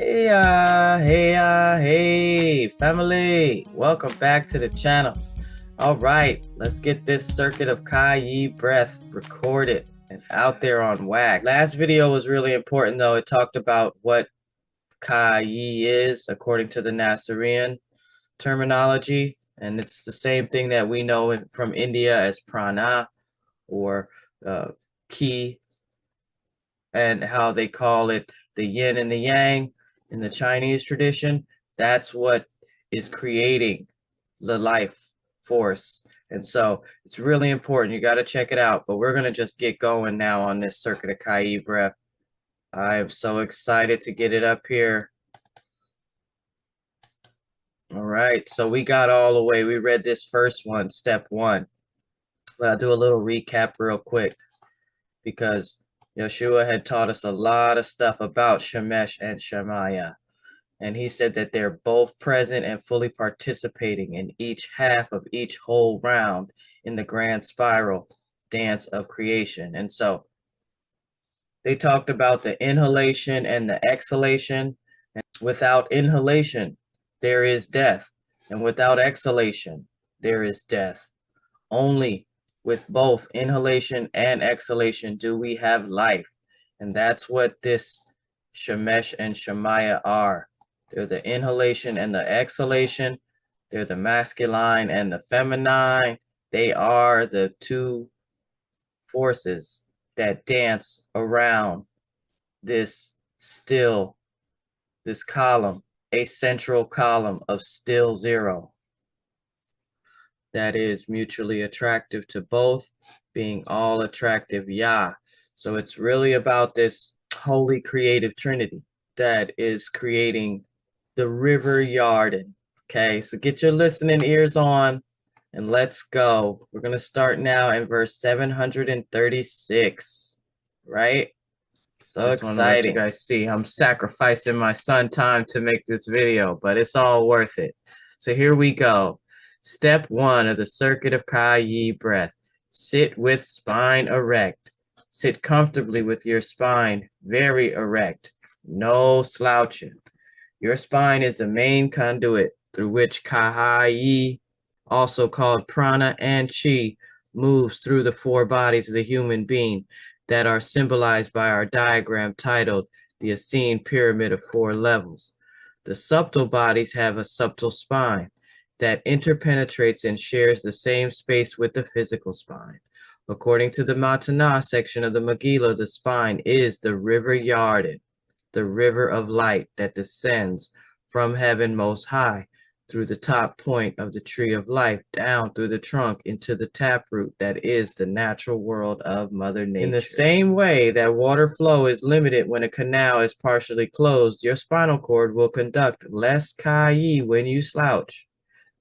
Hey, family! Welcome back to the channel. All right, let's get this circuit of Kai breath recorded and out there on wax. Last video was really important though. It talked about what Kai is according to the Nasarean terminology, and it's the same thing that we know from India as prana or ki, and how they call it the yin and the yang in the Chinese tradition. That's what is creating the life force. And so it's really important. You got to check it out. But we're going to just get going now on this circuit of Kai breath. I am so excited to get it up here. All right. So we got all the way. We read this first one, step one. But I'll do a little recap real quick because Yahshua had taught us a lot of stuff about Shemesh and Shemaiah. And he said that they're both present and fully participating in each half of each whole round in the grand spiral dance of creation. And so they talked about the inhalation and the exhalation. And without inhalation, there is death. And without exhalation, there is death. Only with both inhalation and exhalation do we have life. And that's what this Shemesh and Shemaiah are. They're the inhalation and the exhalation. They're the masculine and the feminine. They are the two forces that dance around this this column, a central column of still zero that is mutually attractive to both, being all attractive Yah. So it's really about this holy creative trinity that is creating the river Yarden. Okay, so get your listening ears on and let's go. We're going to start now in verse 736, right? So just exciting. Want to let you guys see I'm sacrificing my son time to make this video, but it's all worth it. So here we go. Step one of the circuit of Kai breath. Sit with spine erect. Sit comfortably with your spine very erect. No slouching. Your spine is the main conduit through which Kai, also called prana and chi, moves through the four bodies of the human being that are symbolized by our diagram titled the Essene Pyramid of Four Levels. The subtle bodies have a subtle spine that interpenetrates and shares the same space with the physical spine. According to the Matanah section of the Megillah, the spine is the river Yarden, the river of light that descends from heaven most high through the top point of the tree of life down through the trunk into the taproot that is the natural world of Mother Nature. In the same way that water flow is limited when a canal is partially closed, your spinal cord will conduct less Kai when you slouch.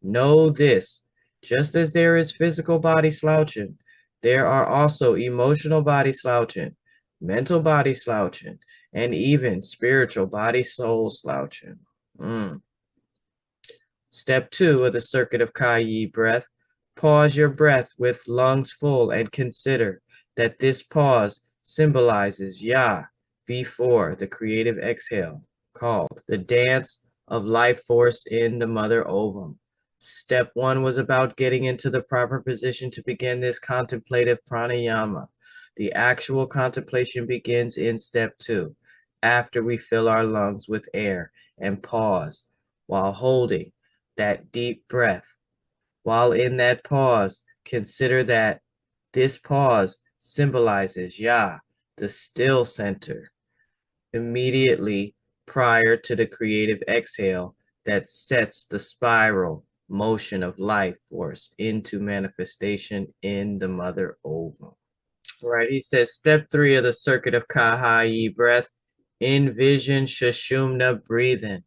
Know this, just as there is physical body slouching, there are also emotional body slouching, mental body slouching, and even spiritual body soul slouching. Step two of the circuit of Kai breath. Pause your breath with lungs full and consider that this pause symbolizes Yah before the creative exhale, called the dance of life force in the mother ovum. Step one was about getting into the proper position to begin this contemplative pranayama. The actual contemplation begins in step two, after we fill our lungs with air and pause while holding that deep breath. While in that pause, consider that this pause symbolizes Yah, the still center, immediately prior to the creative exhale that sets the spiral motion of life force into manifestation in the mother ovum. Right, he says, step three of the circuit of Kai breath, envision Sushumna breathing.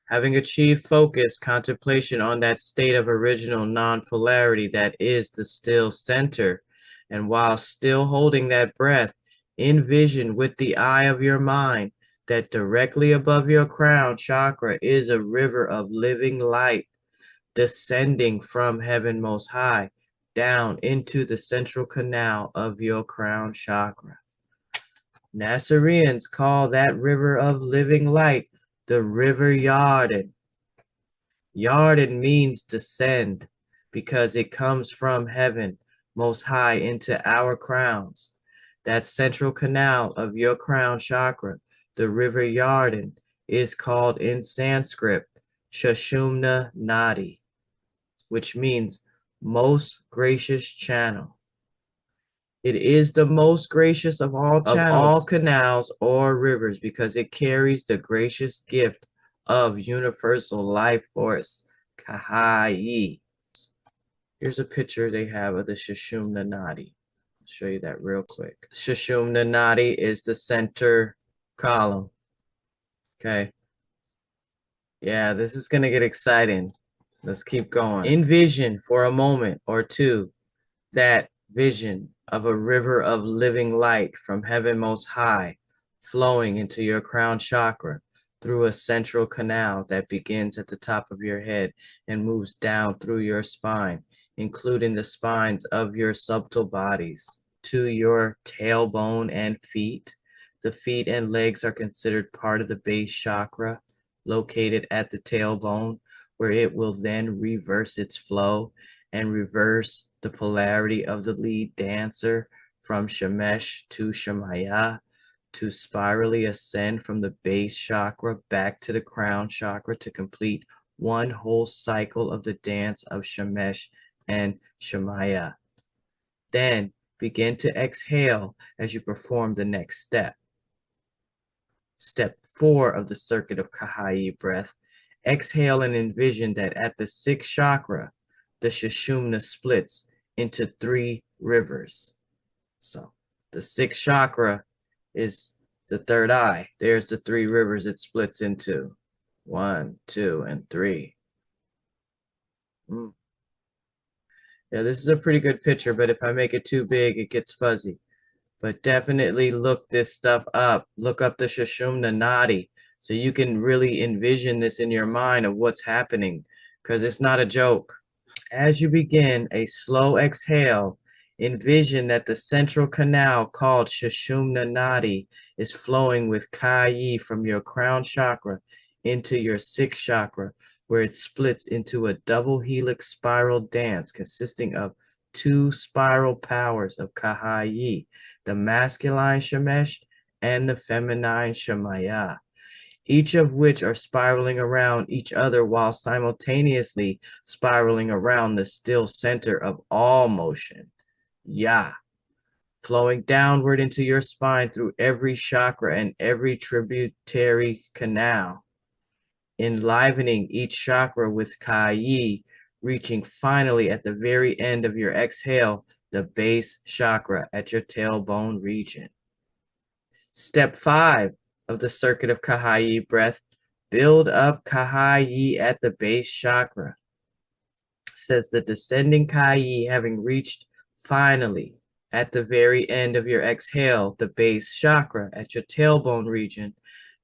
Having achieved focus, contemplation on that state of original non-polarity that is the still center, and while still holding that breath, envision with the eye of your mind that directly above your crown chakra is a river of living light descending from heaven most high down into the central canal of your crown chakra. Nazareans call that river of living light the river Yarden. Yarden means descend because it comes from heaven most high into our crowns. That central canal of your crown chakra, the river Yarden, is called in Sanskrit Sushumna Nadi, which means most gracious channel. It is the most gracious of all canals or rivers because it carries the gracious gift of universal life force, Kahai. Here's a picture they have of the Sushumna Nadi. I'll show you that real quick. Sushumna Nadi is the center column. Okay. Yeah, this is going to get exciting. Let's keep going. Envision for a moment or two that vision of a river of living light from heaven most high flowing into your crown chakra through a central canal that begins at the top of your head and moves down through your spine, including the spines of your subtle bodies, to your tailbone and feet. The feet and legs are considered part of the base chakra located at the tailbone, where it will then reverse its flow and reverse the polarity of the lead dancer from Shemesh to Shemaya to spirally ascend from the base chakra back to the crown chakra to complete one whole cycle of the dance of Shemesh and Shemaya. Then begin to exhale as you perform the next step. Step 4 of the circuit of Kahai breath. Exhale and envision that at the sixth chakra, the Sushumna splits into 3 rivers. So the sixth chakra is the third eye. There's the 3 rivers it splits into. 1, 2, and 3. Yeah, this is a pretty good picture, but if I make it too big, it gets fuzzy. But definitely look this stuff up. Look up the Sushumna Nadi so you can really envision this in your mind of what's happening, because it's not a joke. As you begin a slow exhale, envision that the central canal called Sushumna Nadi is flowing with Kai from your crown chakra into your sixth chakra, where it splits into a double helix spiral dance consisting of 2 spiral powers of Kahai, the masculine Shemesh and the feminine Shemaya, each of which are spiraling around each other while simultaneously spiraling around the still center of all motion, Yah, flowing downward into your spine through every chakra and every tributary canal, enlivening each chakra with Kai, reaching finally at the very end of your exhale, the base chakra at your tailbone region. Step 5 of the circuit of Kahai breath, build up Kahai at the base chakra. Says the descending Kai having reached finally at the very end of your exhale, the base chakra at your tailbone region.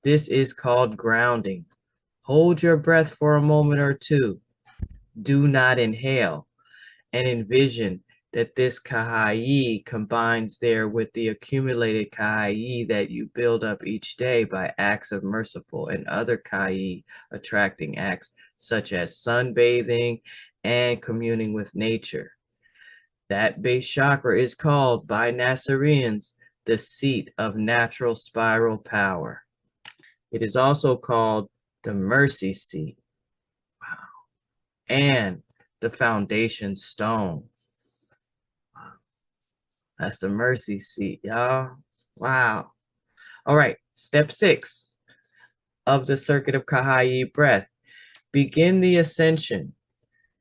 This is called grounding. Hold your breath for a moment or two. Do not inhale, and envision that this Kahai combines there with the accumulated Kahai that you build up each day by acts of merciful and other Kai attracting acts such as sunbathing and communing with nature. That base chakra is called by Nasareans the seat of natural spiral power. It is also called the mercy seat. Wow. And the foundation stone. Wow. That's the mercy seat, y'all. Wow. All right, step 6 of the circuit of Kahai breath. Begin the ascension.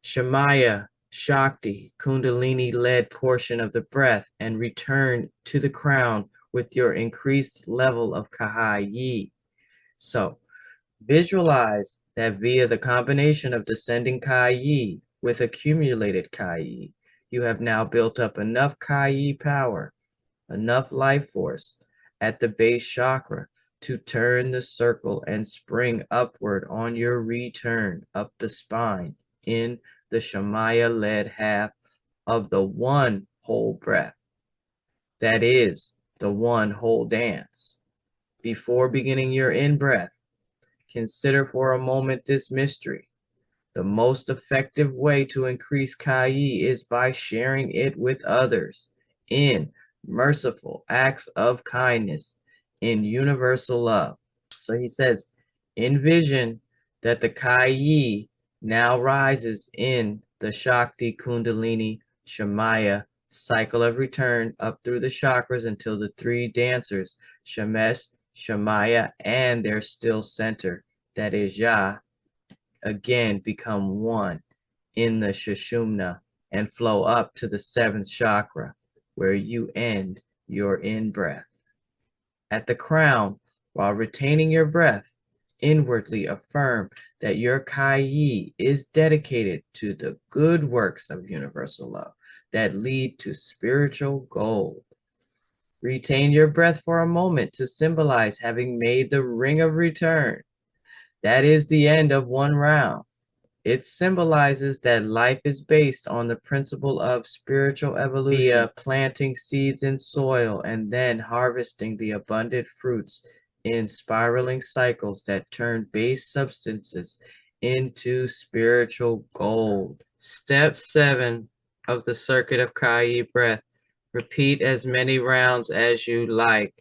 Shemaya, Shakti, Kundalini-led portion of the breath and return to the crown with your increased level of Kahai. So, visualize that via the combination of descending Kai with accumulated Kai, you have now built up enough Kai power, enough life force at the base chakra to turn the circle and spring upward on your return up the spine in the Shemaya-led half of the one whole breath. That is the one whole dance. Before beginning your in-breath, Consider for a moment this mystery. The most effective way to increase Kayi is by sharing it with others in merciful acts of kindness, in universal love. So he says, envision that the Kayi now rises in the Shakti Kundalini Shamaya cycle of return up through the chakras until the three dancers, Shemesh, Shamaya, and their still center, that is Yah, again become one in the Sushumna and flow up to the seventh chakra, where you end your in-breath. At the crown, while retaining your breath, inwardly affirm that your Kayi is dedicated to the good works of universal love that lead to spiritual gold. Retain your breath for a moment to symbolize having made the ring of return. That is the end of one round. It symbolizes that life is based on the principle of spiritual evolution via planting seeds in soil and then harvesting the abundant fruits in spiraling cycles that turn base substances into spiritual gold. Step 7 of the circuit of Kayi breath. Repeat as many rounds as you like.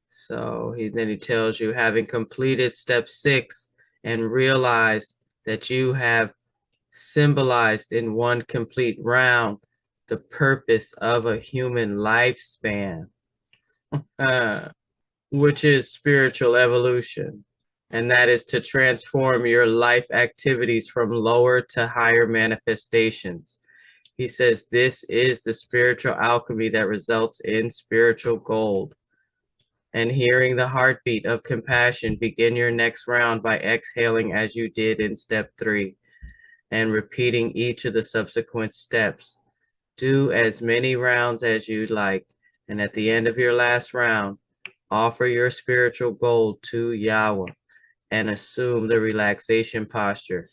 So then he tells you, having completed step 6 and realized that you have symbolized in one complete round the purpose of a human lifespan, which is spiritual evolution, and that is to transform your life activities from lower to higher manifestations. He says this is the spiritual alchemy that results in spiritual gold. And hearing the heartbeat of compassion, begin your next round by exhaling as you did in step 3 and repeating each of the subsequent steps. Do as many rounds as you like, and at the end of your last round, offer your spiritual gold to Yahweh and assume the relaxation posture,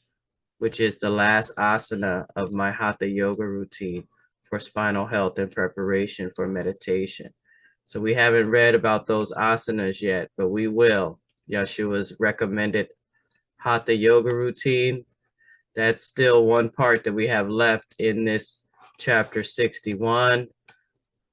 which is the last asana of my Hatha Yoga routine for spinal health and preparation for meditation. So we haven't read about those asanas yet, but we will. Yahshua's recommended Hatha Yoga routine. That's still one part that we have left in this chapter 61.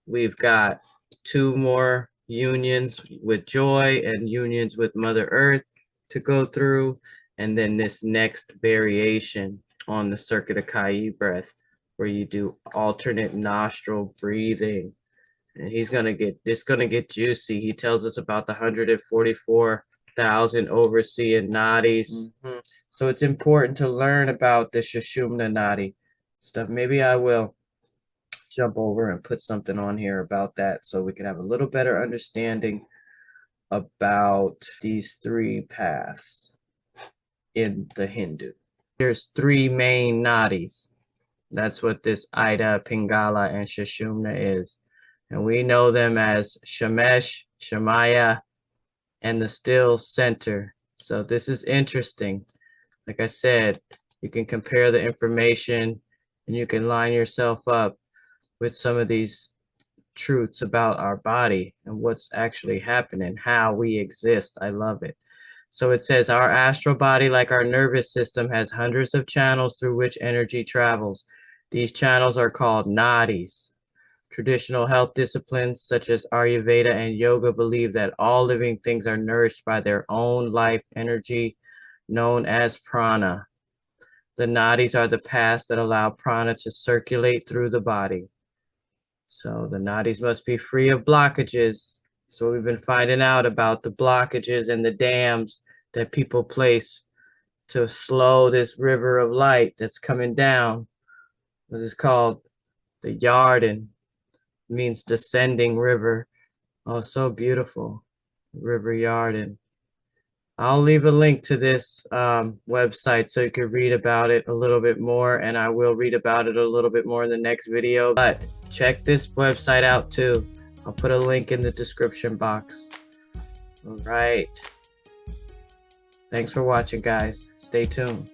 We've got 2 more unions with joy and unions with Mother Earth to go through, and then this next variation on the circuit of Kayi breath, where you do alternate nostril breathing. And it's gonna get juicy. He tells us about the 144,000 overseeing nadis. So it's important to learn about the Sushumna nadi stuff. Maybe I will jump over and put something on here about that so we can have a little better understanding about these 3 paths in the Hindu. There's 3 main nadis. That's what this Ida, Pingala, and Sushumna is. And we know them as Shemesh, Shemaya, and the still center. So this is interesting. Like I said, you can compare the information and you can line yourself up with some of these truths about our body and what's actually happening, how we exist. I love it. So it says our astral body, like our nervous system, has hundreds of channels through which energy travels. These channels are called nadis. Traditional health disciplines such as Ayurveda and yoga believe that all living things are nourished by their own life energy, known as prana. The nadis are the paths that allow prana to circulate through the body. So the nadis must be free of blockages. So we've been finding out about the blockages and the dams that people place to slow this river of light that's coming down. What is called the Yarden. Means descending river. Oh, so beautiful. River Yarden. I'll leave a link to this website so you can read about it a little bit more, and I will read about it a little bit more in the next video. But check this website out too. I'll put a link in the description box. All right. Thanks for watching, guys. Stay tuned.